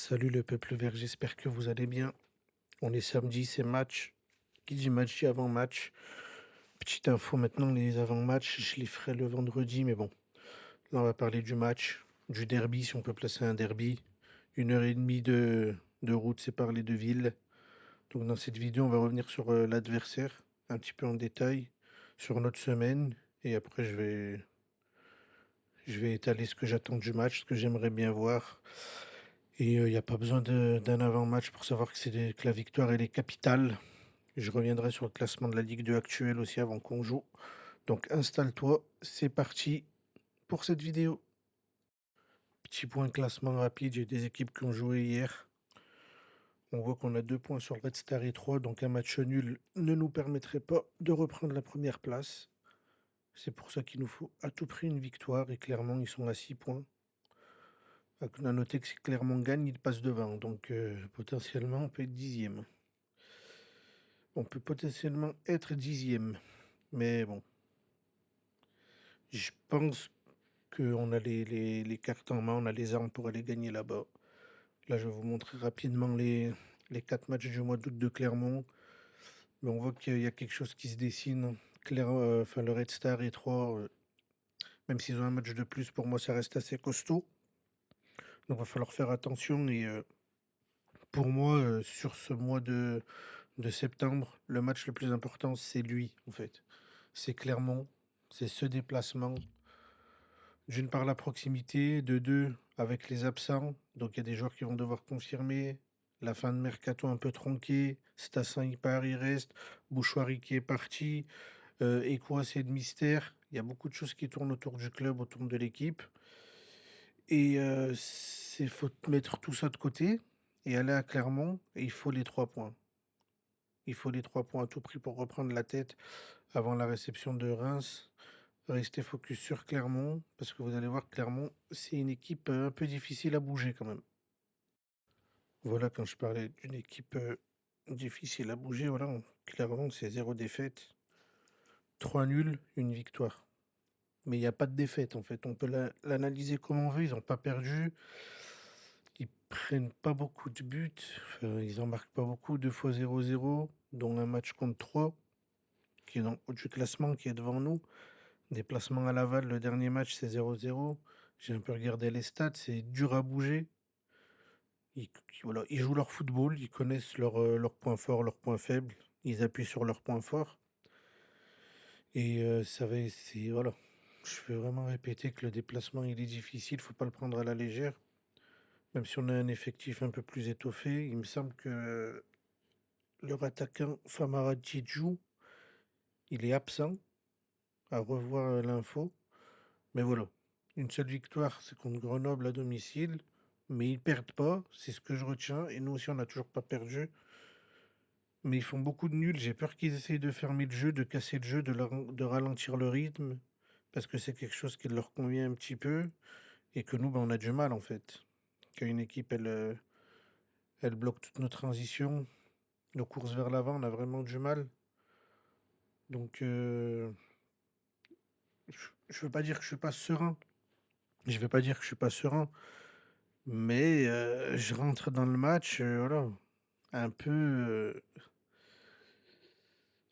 Salut le peuple vert, j'espère que vous allez bien. On est samedi, c'est match. Qui dit match dit avant-match. Petite info maintenant, les avant-matchs, je les ferai le vendredi, mais bon. Là, on va parler du match, du derby, si on peut placer un derby. 1 heure et demie de route sépare les deux villes. Donc dans cette vidéo, on va revenir sur l'adversaire, un petit peu en détail, sur notre semaine. Et après, je vais étaler ce que j'attends du match, ce que j'aimerais bien voir. Et il n'y a pas besoin d'un avant-match pour savoir que la victoire, elle est capitale. Je reviendrai sur le classement de la Ligue 2 actuelle aussi avant qu'on joue. Donc installe-toi, c'est parti pour cette vidéo. Petit point classement rapide, j'ai des équipes qui ont joué hier. On voit qu'on a 2 points sur le Red Star et 3, donc un match nul ne nous permettrait pas de reprendre la première place. C'est pour ça qu'il nous faut à tout prix une victoire et clairement ils sont à 6 points. On a noté que si Clermont gagne, il passe devant, donc potentiellement on peut être dixième. On peut potentiellement être dixième, mais bon, je pense qu'on a les cartes en main, on a les armes pour aller gagner là-bas. Là, je vais vous montrer rapidement les 4 matchs du mois d'août de Clermont. Mais on voit qu'il y a quelque chose qui se dessine. Enfin, le Red Star et 3, même s'ils ont un match de plus, pour moi, ça reste assez costaud. Donc, il va falloir faire attention. Et pour moi, sur ce mois de septembre, le match le plus important, c'est lui, en fait. C'est Clermont, c'est ce déplacement. D'une part, la proximité, de deux, avec les absents. Donc, il y a des joueurs qui vont devoir confirmer. La fin de mercato un peu tronquée. Stassin, il part, il reste. Bouchoirie qui est parti. Et quoi, c'est de mystère. Il y a beaucoup de choses qui tournent autour du club, autour de l'équipe. Et il faut mettre tout ça de côté et aller à Clermont. Et il faut les 3 points. Il faut les 3 points à tout prix pour reprendre la tête avant la réception de Reims. Restez focus sur Clermont, parce que vous allez voir que Clermont, c'est une équipe un peu difficile à bouger quand même. Voilà, quand je parlais d'une équipe difficile à bouger, voilà, Clermont, c'est 0 défaite, 3 nuls, une victoire. Mais il n'y a pas de défaite en fait. On peut l'analyser comme on veut. Ils n'ont pas perdu. Ils prennent pas beaucoup de buts. Enfin, ils en marquent pas beaucoup. 2 fois 0-0, dont un match contre 3, qui est dans le haut du classement, qui est devant nous. Déplacement à Laval, le dernier match, c'est 0-0. J'ai un peu regardé les stats, c'est dur à bouger. Voilà, ils jouent leur football, ils connaissent leurs points forts, leurs points faibles. Ils appuient sur leurs points forts. Et voilà. Je veux vraiment répéter que le déplacement, il est difficile, faut pas le prendre à la légère. Même si on a un effectif un peu plus étoffé, il me semble que leur attaquant Famara Diédhiou, il est absent, à revoir l'info. Mais voilà, une seule victoire, c'est contre Grenoble à domicile, mais ils perdent pas, c'est ce que je retiens. Et nous aussi, on n'a toujours pas perdu. Mais ils font beaucoup de nuls. J'ai peur qu'ils essayent de fermer le jeu, de casser le jeu, de ralentir le rythme, parce que c'est quelque chose qui leur convient un petit peu, et que nous, ben, on a du mal en fait. Qu'une équipe, elle bloque toutes nos transitions, nos courses vers l'avant, on a vraiment du mal. Donc, je veux pas dire que je suis pas serein. Je vais pas dire que je suis pas serein, mais je rentre dans le match, voilà, un peu,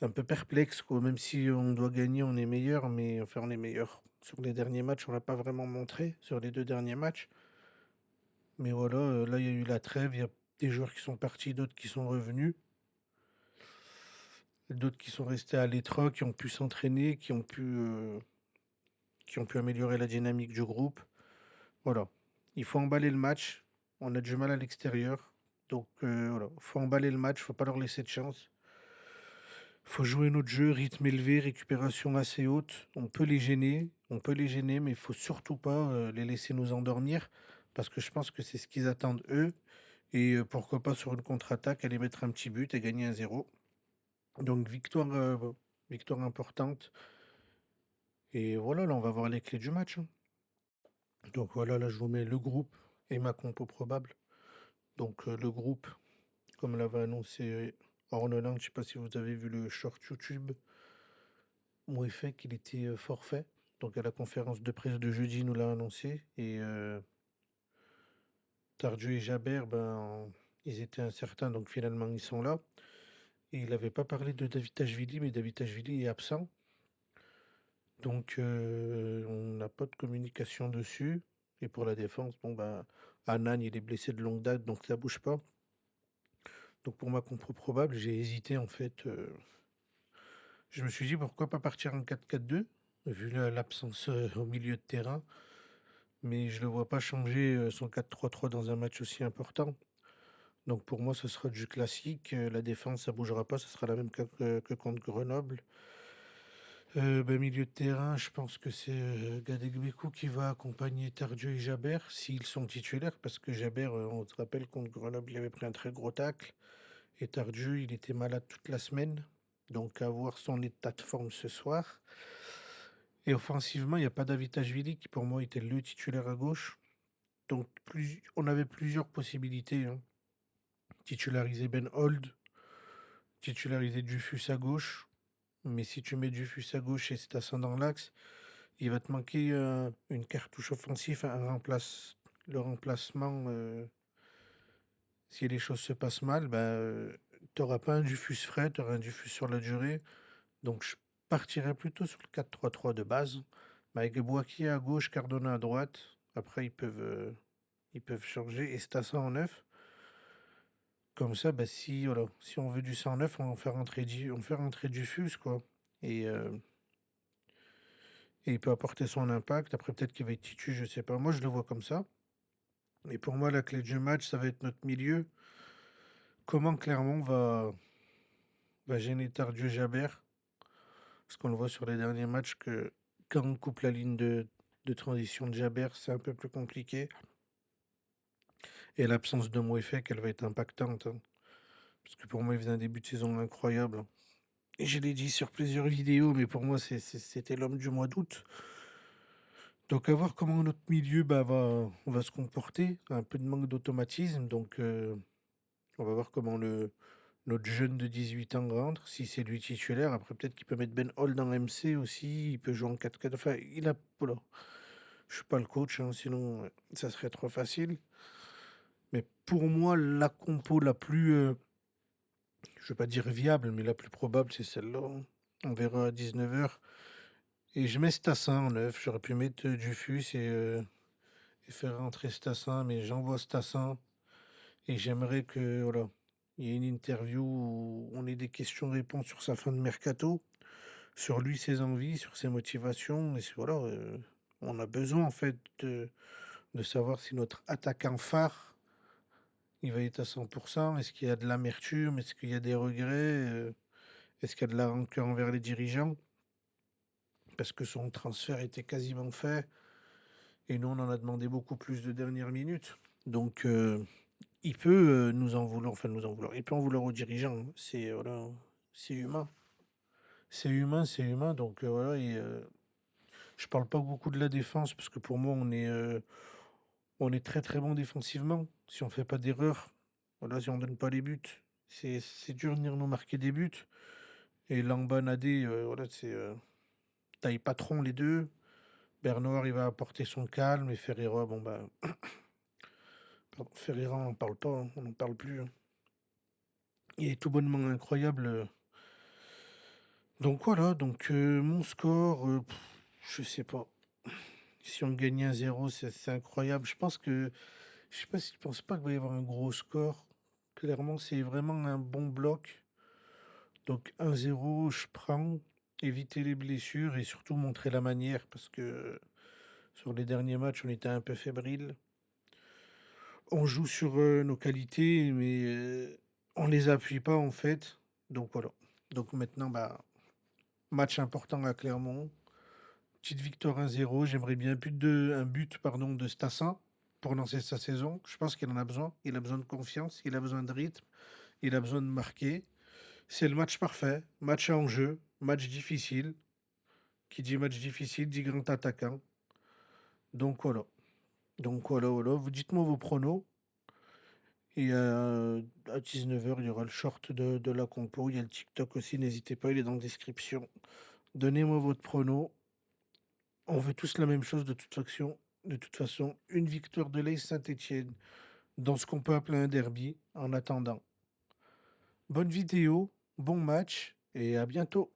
un peu perplexe, quoi. Même si on doit gagner, on est meilleur, mais enfin, on est meilleur. Sur les derniers matchs, on l'a pas vraiment montré, sur les 2 derniers matchs. Mais voilà, là, il y a eu la trêve, il y a des joueurs qui sont partis, d'autres qui sont revenus, d'autres qui sont restés à l'étroit, qui ont pu s'entraîner, qui ont pu améliorer la dynamique du groupe. Voilà, il faut emballer le match. On a du mal à l'extérieur, donc voilà, faut emballer le match, faut pas leur laisser de chance. Faut jouer notre jeu, rythme élevé, récupération assez haute. On peut les gêner, mais il faut surtout pas les laisser nous endormir, parce que je pense que c'est ce qu'ils attendent eux. Et pourquoi pas sur une contre-attaque, aller mettre un petit but et gagner 1-0. Donc victoire importante. Et voilà, là on va voir les clés du match, hein. Donc voilà, là je vous mets le groupe et ma compo probable. Donc le groupe, comme l'avait annoncé Orneland, je sais pas si vous avez vu le short YouTube. Mouefek, qu'il était forfait. Donc à la conférence de presse de jeudi, il nous l'a annoncé. Et Tardieu et Jabert, ben, ils étaient incertains, donc finalement ils sont là. Et il avait pas parlé de Davitashvili, mais Davitashvili est absent. Donc on n'a pas de communication dessus. Et pour la défense, bon, bah, Hanan, il est blessé de longue date, donc ça bouge pas. Donc pour ma compo probable, j'ai hésité en fait, je me suis dit: «Pourquoi pas partir en 4-4-2?» vu l'absence, au milieu de terrain, mais je le vois pas changer, son 4-3-3 dans un match aussi important. Donc pour moi, ce sera du classique, la défense, ça bougera pas, ça sera la même que contre Grenoble. Bah, milieu de terrain, je pense que c'est, Gadegbekou qui va accompagner Tardieu et Jabert, s'ils sont titulaires, parce que Jabert, on se rappelle contre Grenoble, il avait pris un très gros tacle et Tardieu, il était malade toute la semaine, donc à voir son état de forme ce soir. Et offensivement, il y a pas Davitashvili qui pour moi était le titulaire à gauche, donc on avait plusieurs possibilités, hein. Titulariser Ben Holt, titulariser Dufus à gauche, mais si tu mets Dufus à gauche et Stassin dans l'axe, il va te manquer, une cartouche offensive, le remplacement, si les choses se passent mal, bah, tu pas un Dufus frais, tu auras un Dufus sur la durée. Donc je partirais plutôt sur le 4-3-3 de base, mais avec Boakye à gauche, Cardona à droite. Après ils peuvent changer et Stassin en neuf. Comme ça, bah, si voilà, si on veut du 109, on fait rentrer Dufus quoi et heu et il peut apporter son impact. Après peut-être qu'il va être titu, je sais pas. Moi je le vois comme ça. Et pour moi, la clé du match, ça va être notre milieu. Comment Clermont va gêner Tardieu-Jabert? Parce qu'on le voit sur les derniers matchs que quand on coupe la ligne de transition de Jabert, c'est un peu plus compliqué. Et l'absence de Moefek, elle va être impactante, hein. Parce que pour moi, il faisait un début de saison incroyable. Et je l'ai dit sur plusieurs vidéos, mais pour moi, c'était l'homme du mois d'août. Donc à voir comment notre milieu bah, va se comporter. Un peu de manque d'automatisme. Donc on va voir comment notre jeune de 18 ans rentre, si c'est lui titulaire. Après, peut-être qu'il peut mettre Ben Hall dans MC aussi. Il peut jouer en 4-4. Enfin, il a. Voilà. Je suis pas le coach, hein, sinon ça serait trop facile. Mais pour moi, la compo la plus, je vais pas dire viable, mais la plus probable, c'est celle-là, hein. On verra à 19h. Et je mets Stassin en neuf. J'aurais pu mettre Dufus et faire rentrer Stassin, mais j'envoie Stassin. Et j'aimerais que, voilà, il y ait une interview où on ait des questions-réponses sur sa fin de mercato, sur lui, ses envies, sur ses motivations. Et voilà, on a besoin, en fait, de savoir si notre attaquant phare, il va être à 100%. Est-ce qu'il y a de l'amertume? Est-ce qu'il y a des regrets? Est-ce qu'il y a de la rancœur envers les dirigeants? Parce que son transfert était quasiment fait et nous, on en a demandé beaucoup plus de dernière minute. Donc, il peut, nous en vouloir, enfin nous en vouloir, il peut en vouloir aux dirigeants, hein. C'est, voilà, c'est humain. C'est humain, c'est humain, donc, voilà et je parle pas beaucoup de la défense parce que pour moi, on est très, très bon défensivement. Si on fait pas d'erreurs, voilà, si on donne pas les buts, c'est dur de venir nous marquer des buts et Lamba, Nadé, voilà, c'est, taille patron les 2. Bernard, il va apporter son calme et Ferreira, bon, bah, pardon, Ferreira, on n'en parle pas, hein, on n'en parle plus, hein. Il est tout bonnement incroyable, donc voilà, donc mon score, je sais pas. Si on gagne 1-0, c'est incroyable. Je sais pas si tu penses pas qu'il va y avoir un gros score. Clairement, c'est vraiment un bon bloc. Donc 1-0, je prends, éviter les blessures et surtout montrer la manière parce que sur les derniers matchs, on était un peu fébrile. On joue sur, nos qualités, mais on les appuie pas en fait. Donc voilà. Donc maintenant, bah, match important à Clermont. Petite victoire 1-0. J'aimerais bien un but pardon, de Stassin pour lancer sa saison. Je pense qu'il en a besoin. Il a besoin de confiance, il a besoin de rythme, il a besoin de marquer. C'est le match parfait, match à enjeu, match difficile. Qui dit match difficile dit grand attaquant. Donc voilà. Donc voilà, voilà. Vous dites-moi vos pronos. Et à 19h, il y aura le short de la compo. Il y a le TikTok aussi, n'hésitez pas, il est dans la description. Donnez-moi votre prono. On veut tous la même chose de toute façon. De toute façon, une victoire de l'AS Saint-Étienne dans ce qu'on peut appeler un derby en attendant. Bonne vidéo, bon match et à bientôt.